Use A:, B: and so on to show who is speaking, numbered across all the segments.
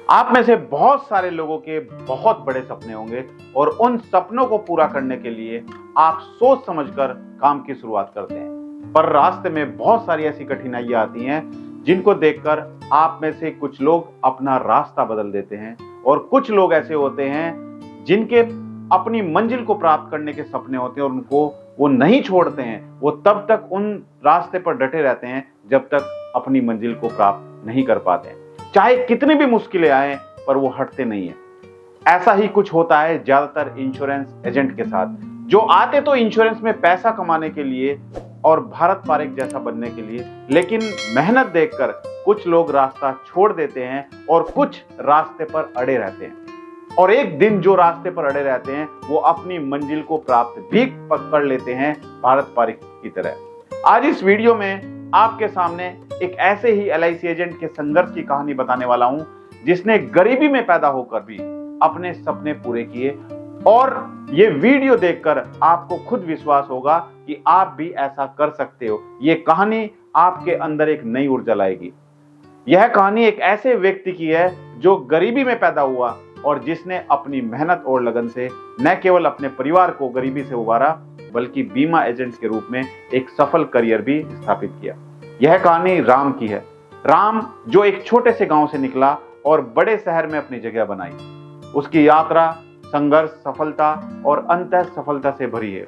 A: आप में से बहुत सारे लोगों के बहुत बड़े सपने होंगे और उन सपनों को पूरा करने के लिए आप सोच समझकर काम की शुरुआत करते हैं, पर रास्ते में बहुत सारी ऐसी कठिनाइयां आती हैं जिनको देखकर आप में से कुछ लोग अपना रास्ता बदल देते हैं और कुछ लोग ऐसे होते हैं जिनके अपनी मंजिल को प्राप्त करने के सपने होते हैं और उनको वो नहीं छोड़ते हैं। वो तब तक उन रास्ते पर डटे रहते हैं जब तक अपनी मंजिल को प्राप्त नहीं कर पाते हैं, चाहे कितनी भी मुश्किलें आए, पर वो हटते नहीं है। ऐसा ही कुछ होता है ज्यादातर इंश्योरेंस एजेंट के साथ, जो आते तो इंश्योरेंस में पैसा कमाने के लिए और भारत पारिक जैसा बनने के लिए, लेकिन मेहनत देखकर कुछ लोग रास्ता छोड़ देते हैं और कुछ रास्ते पर अड़े रहते हैं। और एक दिन जो रास्ते पर अड़े रहते हैं वो अपनी मंजिल को प्राप्त भी कर लेते हैं भारत पारिक की तरह। आज इस वीडियो में आपके सामने एक ऐसे ही LIC एजेंट के संघर्ष की कहानी बताने वाला हूं जिसने गरीबी में पैदा होकर भी अपने सपने पूरे किए, और ये वीडियो देखकर आपको खुद विश्वास होगा कि आप भी ऐसा कर सकते हो। ये कहानी आपके अंदर एक नई ऊर्जा लाएगी। यह कहानी एक ऐसे व्यक्ति की है जो गरीबी में पैदा हुआ और जिसने अपनी मेहनत और लगन से न केवल अपने परिवार को गरीबी से उबारा, बल्कि बीमा एजेंट के रूप में एक सफल करियर भी स्थापित किया। यह कहानी राम की है। राम जो एक छोटे से गांव से निकला और बड़े शहर में अपनी जगह बनाई। उसकी यात्रा संघर्ष, सफलता और अंततः सफलता से भरी है।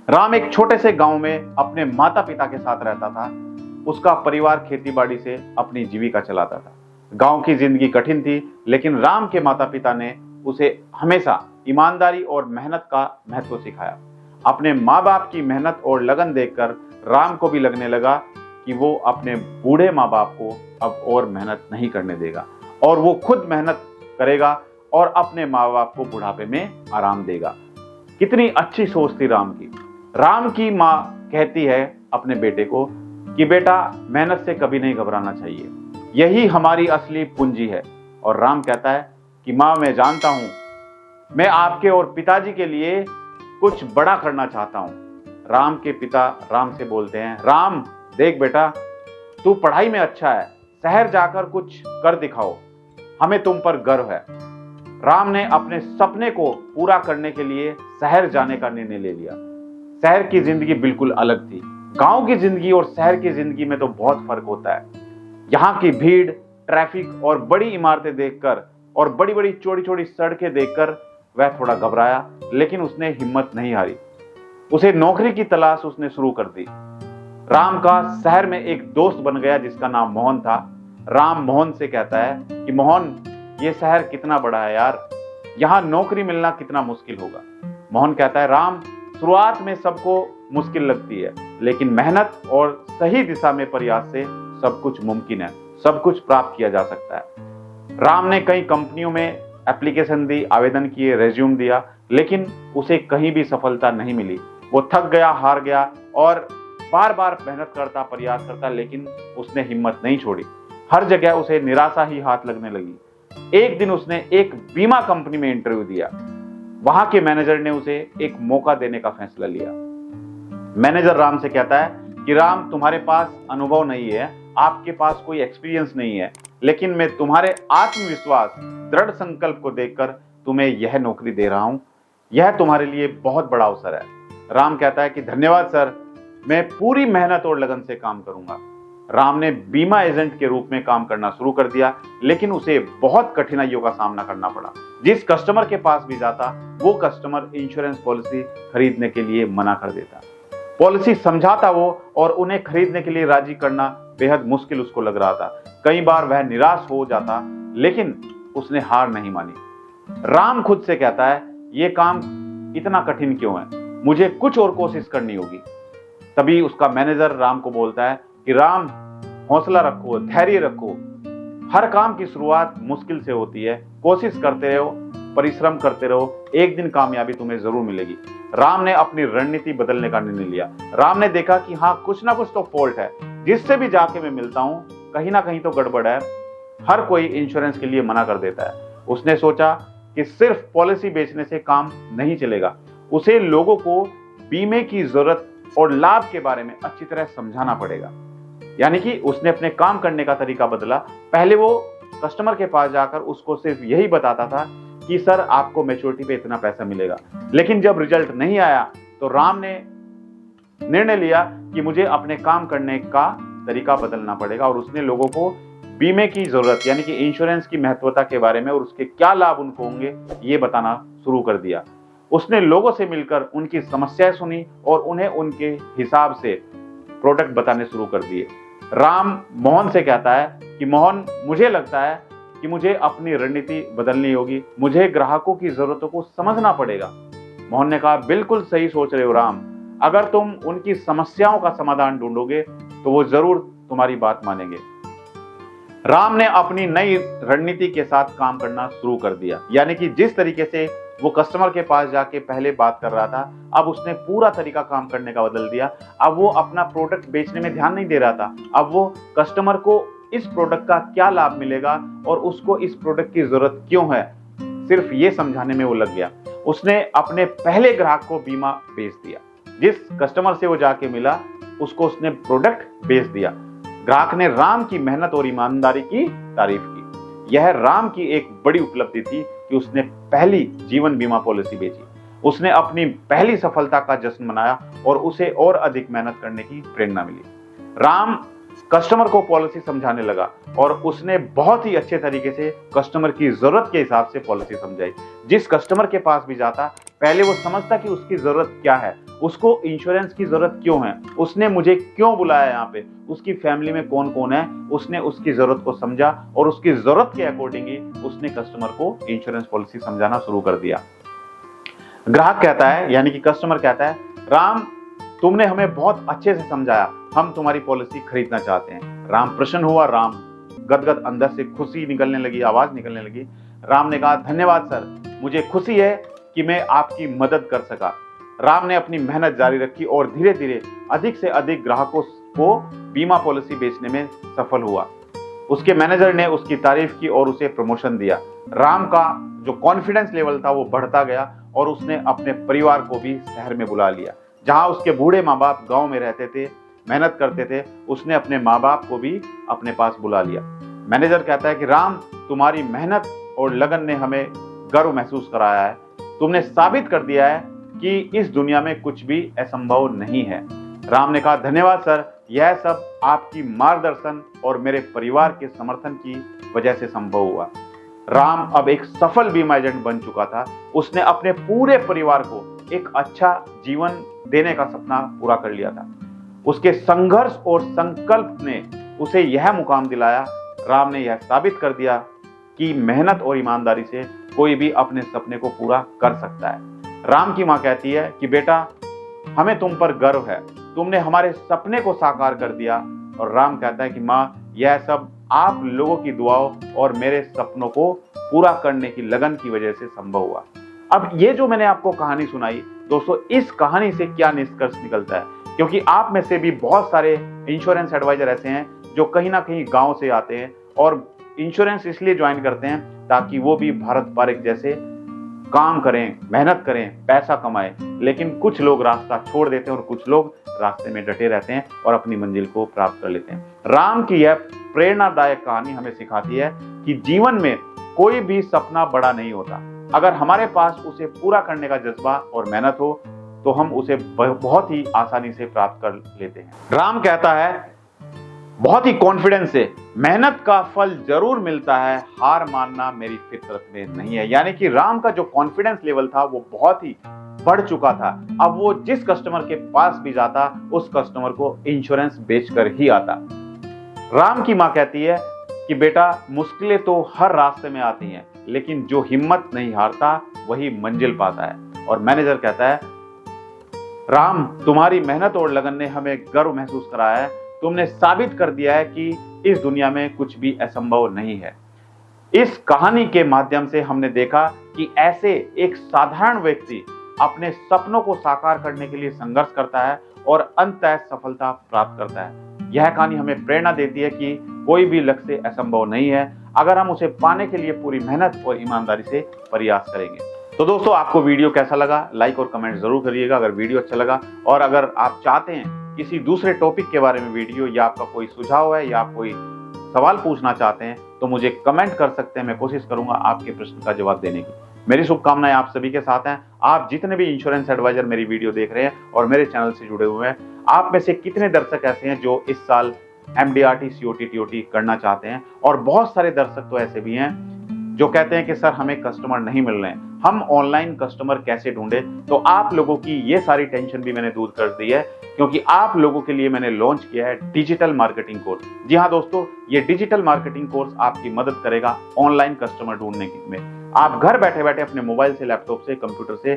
A: राम एक छोटे से गांव में अपने माता पिता के साथ रहता था। उसका परिवार खेतीबाड़ी से अपनी जीविका चलाता था। गांव की जिंदगी कठिन थी, लेकिन राम के माता पिता ने उसे हमेशा ईमानदारी और मेहनत का महत्व सिखाया। अपने माँ बाप की मेहनत और लगन देखकर राम को भी लगने लगा कि वो अपने बूढ़े माँ बाप को अब और मेहनत नहीं करने देगा और वो खुद मेहनत करेगा और अपने माँ बाप को बुढ़ापे में आराम देगा। कितनी अच्छी सोच थी राम की। राम की माँ कहती है अपने बेटे को कि बेटा, मेहनत से कभी नहीं घबराना चाहिए, यही हमारी असली पूंजी है। और राम कहता है कि माँ, मैं जानता हूं, मैं आपके और पिताजी के लिए कुछ बड़ा करना चाहता हूं। राम के पिता राम से बोलते हैं, राम देख बेटा, तू पढ़ाई में अच्छा है, शहर जाकर कुछ कर दिखाओ, हमें तुम पर गर्व है। राम ने अपने सपने को पूरा करने के लिए शहर जाने का निर्णय ले लिया। शहर की जिंदगी बिल्कुल अलग थी। गांव की जिंदगी और शहर की जिंदगी में तो बहुत फर्क होता है। यहाँ की भीड़, ट्रैफिक और बड़ी इमारतें देखकर और बड़ी बड़ी चौड़ी चौड़ी सड़कें देखकर वह थोड़ा घबराया, लेकिन उसने हिम्मत नहीं हारी। उसे नौकरी की तलाश उसने शुरू कर दी। राम का शहर में एक दोस्त बन गया जिसका नाम मोहन था। राम मोहन से कहता है कि मोहन, ये शहर कितना बड़ा है यार, यहाँ नौकरी मिलना कितना मुश्किल होगा। मोहन कहता है, राम, शुरुआत में सबको मुश्किल लगती है, लेकिन मेहनत और सही दिशा में प्रयास से सब कुछ मुमकिन है, सब कुछ प्राप्त किया जा सकता है। राम ने कई कंपनियों में एप्लीकेशन दी, आवेदन किए, रेज्यूम दिया, लेकिन उसे कहीं भी सफलता नहीं मिली। वो थक गया, हार गया और बार बार मेहनत करता, प्रयास करता, लेकिन उसने हिम्मत नहीं छोड़ी। हर जगह उसे निराशा ही हाथ लगने लगी। एक दिन उसने एक बीमा कंपनी में इंटरव्यू दिया। वहां के मैनेजर ने उसे एक मौका देने का फैसला लिया। मैनेजर राम से कहता है कि राम, तुम्हारे पास अनुभव नहीं है, आपके पास कोई एक्सपीरियंस नहीं है, लेकिन मैं तुम्हारे आत्मविश्वास, दृढ़ संकल्प को देखकर तुम्हें यह नौकरी दे रहा हूं। यह तुम्हारे लिए बहुत बड़ा अवसर है। राम कहता है कि धन्यवाद सर, मैं पूरी मेहनत और लगन से काम करूंगा। राम ने बीमा एजेंट के रूप में काम करना शुरू कर दिया, लेकिन उसे बहुत कठिनाइयों का सामना करना पड़ा। जिस कस्टमर के पास भी जाता, वो कस्टमर इंश्योरेंस पॉलिसी खरीदने के लिए मना कर देता। पॉलिसी समझाता वो, और उन्हें खरीदने के लिए राजी करना बेहद मुश्किल उसको लग रहा था। कई बार वह निराश हो जाता, लेकिन उसने हार नहीं मानी। राम खुद से कहता है, ये काम इतना कठिन क्यों है, मुझे कुछ और कोशिश करनी होगी। तभी उसका मैनेजर राम को बोलता है कि राम, हौसला रखो, धैर्य रखो, हर काम की शुरुआत मुश्किल से होती है, कोशिश करते रहो, परिश्रम करते रहो, एक दिन कामयाबी तुम्हें जरूर मिलेगी। राम ने अपनी रणनीति बदलने का निर्णय लिया। राम ने देखा कि हाँ, कुछ ना कुछ तो फॉल्ट है, जिससे भी जाके मैं मिलता हूँ कहीं ना कहीं तो गड़बड़ है। हर कोई इंश्योरेंस के लिए मना कर देता है। उसने सोचा कि सिर्फ पॉलिसी बेचने से काम नहीं चलेगा, उसे लोगों को बीमे की जरूरत और लाभ के बारे में अच्छी तरह समझाना पड़ेगा। यानी कि उसने अपने काम करने का तरीका बदला। पहले वो कस्टमर के पास जाकर उसको सिर्फ यही बताता था कि सर आपको मैच्योरिटी पे इतना पैसा मिलेगा। लेकिन जब रिजल्ट नहीं आया तो राम ने निर्णय लिया कि मुझे अपने काम करने का तरीका बदलना पड़ेगा और उसने लोगों को बीमे की जरूरत यानी कि इंश्योरेंस की महत्वता के बारे में और उसके क्या लाभ उनको होंगे ये बताना शुरू कर दिया। उसने लोगों से मिलकर उनकी समस्याएं सुनी और उन्हें उनके हिसाब से प्रोडक्ट बताने शुरू कर दिए। राम मोहन से कहता है कि मोहन, मुझे लगता है कि मुझे अपनी रणनीति बदलनी होगी, मुझे ग्राहकों की जरूरतों को समझना पड़ेगा। मोहन ने कहा, बिल्कुल सही सोच रहे हो राम, अगर तुम उनकी समस्याओं का समाधान ढूंढोगे तो वो जरूर तुम्हारी बात मानेंगे। राम ने अपनी नई रणनीति के साथ काम करना शुरू कर दिया, यानी कि जिस तरीके से वो कस्टमर के पास जाके पहले बात कर रहा था, अब उसने पूरा तरीका काम करने का बदल दिया। अब वो अपना प्रोडक्ट बेचने में ध्यान नहीं दे रहा था, अब वो कस्टमर को इस प्रोडक्ट का क्या लाभ मिलेगा और उसको इस प्रोडक्ट की जरूरत क्यों है, सिर्फ ये समझाने में वो लग गया। उसने अपने पहले ग्राहक को बीमा बेच दिया। जिस कस्टमर से वो जाके मिला उसको उसने प्रोडक्ट बेच दिया। ग्राहक ने राम की मेहनत और ईमानदारी की तारीफ की। यह राम की एक बड़ी उपलब्धि थी कि उसने पहली जीवन बीमा पॉलिसी बेची। उसने अपनी पहली सफलता का जश्न मनाया और उसे और अधिक मेहनत करने की प्रेरणा मिली। राम कस्टमर को पॉलिसी समझाने लगा और उसने बहुत ही अच्छे तरीके से कस्टमर की जरूरत के हिसाब से पॉलिसी समझाई। जिस कस्टमर के पास भी जाता पहले वो समझता कि उसकी जरूरत क्या है, उसको इंश्योरेंस की जरूरत क्यों है, उसने मुझे क्यों बुलाया यहाँ पे, उसकी फैमिली में कौन कौन है। उसने उसकी जरूरत को समझा और उसकी जरूरत के अकॉर्डिंग ही उसने कस्टमर को इंश्योरेंस पॉलिसी समझाना शुरू कर दिया। ग्राहक कहता है यानी कि कस्टमर कहता है, राम तुमने हमें बहुत अच्छे से समझाया, हम तुम्हारी पॉलिसी खरीदना चाहते हैं। राम प्रसन्न हुआ, राम गदगद, अंदर से खुशी निकलने लगी, आवाज निकलने लगी। राम ने कहा, धन्यवाद सर, मुझे खुशी है कि मैं आपकी मदद कर सका। राम ने अपनी मेहनत जारी रखी और धीरे धीरे अधिक से अधिक ग्राहकों को बीमा पॉलिसी बेचने में सफल हुआ। उसके मैनेजर ने उसकी तारीफ की और उसे प्रमोशन दिया। राम का जो कॉन्फिडेंस लेवल था वो बढ़ता गया और उसने अपने परिवार को भी शहर में बुला लिया। जहां उसके बूढ़े माँ बाप गांव में रहते थे, मेहनत करते थे, उसने अपने माँ बाप को भी अपने पास बुला लिया। मैनेजर कहता है कि राम, तुम्हारी मेहनत और लगन ने हमें गर्व महसूस कराया है। तुमने साबित कर दिया है कि इस दुनिया में कुछ भी असंभव नहीं है। राम ने कहा, धन्यवाद सर, यह सब आपकी मार्गदर्शन और मेरे परिवार के समर्थन की वजह से संभव हुआ। राम अब एक सफल बीमा एजेंट बन चुका था। उसने अपने पूरे परिवार को एक अच्छा जीवन देने का सपना पूरा कर लिया था। उसके संघर्ष और संकल्प ने उसे यह मुकाम दिलाया। राम ने यह साबित कर दिया कि मेहनत और ईमानदारी से कोई भी अपने सपने को पूरा कर सकता है। राम की माँ कहती है कि बेटा, हमें तुम पर गर्व है, तुमने हमारे सपने को साकार कर दिया। और राम कहता है कि माँ, यह सब आप लोगों की दुआओं और मेरे सपनों को पूरा करने की लगन की वजह से संभव हुआ। अब ये जो मैंने आपको कहानी सुनाई दोस्तों, इस कहानी से क्या निष्कर्ष निकलता है, क्योंकि आप में से भी बहुत सारे इंश्योरेंस एडवाइजर ऐसे हैं जो कहीं ना कहीं गांव से आते हैं और इंश्योरेंस इसलिए ज्वाइन करते हैं ताकि वो भी भारत पारिक जैसे काम करें, मेहनत करें, पैसा कमाएं। लेकिन कुछ लोग रास्ता छोड़ देते हैं और कुछ लोग रास्ते में डटे रहते हैं और अपनी मंजिल को प्राप्त कर लेते हैं। राम की यह प्रेरणादायक कहानी हमें सिखाती है कि जीवन में कोई भी सपना बड़ा नहीं होता। अगर हमारे पास उसे पूरा करने का जज्बा और मेहनत हो तो हम उसे बहुत ही आसानी से प्राप्त कर लेते हैं। राम कहता है बहुत ही कॉन्फिडेंस से, मेहनत का फल जरूर मिलता है, हार मानना मेरी फितरत में नहीं है। यानी कि राम का जो कॉन्फिडेंस लेवल था वो बहुत ही बढ़ चुका था। अब वो जिस कस्टमर के पास भी जाता उस कस्टमर को इंश्योरेंस बेचकर ही आता। राम की माँ कहती है कि बेटा, मुश्किलें तो हर रास्ते में आती हैं, लेकिन जो हिम्मत नहीं हारता वही मंजिल पाता है। और मैनेजर कहता है, राम, तुम्हारी मेहनत और लगन ने हमें गर्व महसूस कराया है। तुमने साबित कर दिया है कि इस दुनिया में कुछ भी असंभव नहीं है। इस कहानी के माध्यम से हमने देखा कि ऐसे एक साधारण व्यक्ति अपने सपनों को साकार करने के लिए संघर्ष करता है और अंततः सफलता प्राप्त करता है। यह कहानी हमें प्रेरणा देती है कि कोई भी लक्ष्य असंभव नहीं है अगर हम उसे पाने के लिए पूरी मेहनत और ईमानदारी से प्रयास करेंगे। तो दोस्तों, आपको वीडियो कैसा लगा, लाइक और कमेंट जरूर करिएगा अगर वीडियो अच्छा लगा। और अगर आप चाहते हैं किसी दूसरे टॉपिक के बारे में वीडियो, या आपका कोई सुझाव है या आप कोई सवाल पूछना चाहते हैं तो मुझे कमेंट कर सकते हैं। मैं कोशिश करूंगा आपके प्रश्न का जवाब देने की। मेरी शुभकामनाएं आप सभी के साथ हैं। आप जितने भी इंश्योरेंस एडवाइजर मेरी वीडियो देख रहे हैं और मेरे चैनल से जुड़े हुए हैं, आप में से कितने दर्शक ऐसे हैं जो इस साल MDRT COT TOT करना चाहते हैं, और बहुत सारे दर्शक तो ऐसे भी हैं जो कहते हैं कि सर हमें कस्टमर नहीं मिल रहे हैं, हम ऑनलाइन कस्टमर कैसे ढूंढें। तो आप लोगों की ये सारी टेंशन भी मैंने दूर कर दी है, क्योंकि आप लोगों के लिए मैंने लॉन्च किया है डिजिटल मार्केटिंग कोर्स। जी हाँ दोस्तों, ये डिजिटल मार्केटिंग कोर्स आपकी मदद करेगा ऑनलाइन कस्टमर ढूंढने में। आप घर बैठे बैठे अपने मोबाइल से, लैपटॉप से, कंप्यूटर से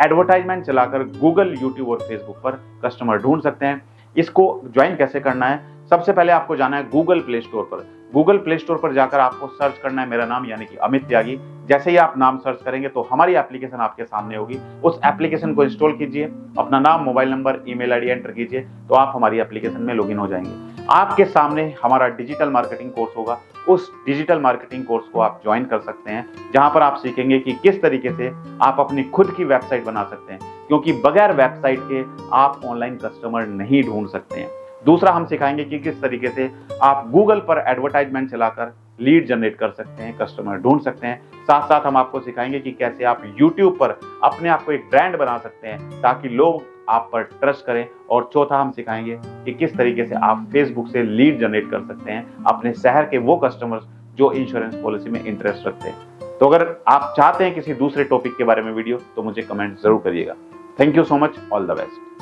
A: एडवर्टाइजमेंट चलाकर गूगल, यूट्यूब और फेसबुक पर कस्टमर ढूंढ सकते हैं। इसको ज्वाइन कैसे करना है? सबसे पहले आपको जाना है गूगल प्ले स्टोर पर। गूगल प्ले स्टोर पर जाकर आपको सर्च करना है मेरा नाम, यानी कि अमित त्यागी। जैसे ही आप नाम सर्च करेंगे तो हमारी एप्लीकेशन आपके सामने होगी। उस एप्लीकेशन को इंस्टॉल कीजिए, अपना नाम, mobile number, email ID enter कीजिए, तो आप हमारी एप्लीकेशन में लॉगिन हो जाएंगे। आपके सामने हमारा डिजिटल मार्केटिंग कोर्स होगा। उस डिजिटल मार्केटिंग कोर्स को आप ज्वाइन कर सकते हैं, जहां पर आप सीखेंगे कि किस तरीके से आप अपनी खुद की वेबसाइट बना सकते हैं, क्योंकि बगैर वेबसाइट के आप ऑनलाइन कस्टमर नहीं ढूंढ सकते हैं। दूसरा, हम सिखाएंगे कि किस तरीके से आप गूगल पर एडवर्टाइजमेंट चलाकर लीड जनरेट कर सकते हैं, कस्टमर ढूंढ सकते हैं। साथ साथ हम आपको सिखाएंगे कि कैसे आप यूट्यूब पर अपने आप को एक ब्रांड बना सकते हैं ताकि लोग आप पर ट्रस्ट करें। और चौथा, हम सिखाएंगे कि किस तरीके से आप फेसबुक से लीड जनरेट कर सकते हैं अपने शहर के वो कस्टमर्स जो इंश्योरेंस पॉलिसी में इंटरेस्ट रखते हैं। तो अगर आप चाहते हैं किसी दूसरे टॉपिक के बारे में वीडियो, तो मुझे कमेंट जरूर करिएगा। Thank you so much, all the best.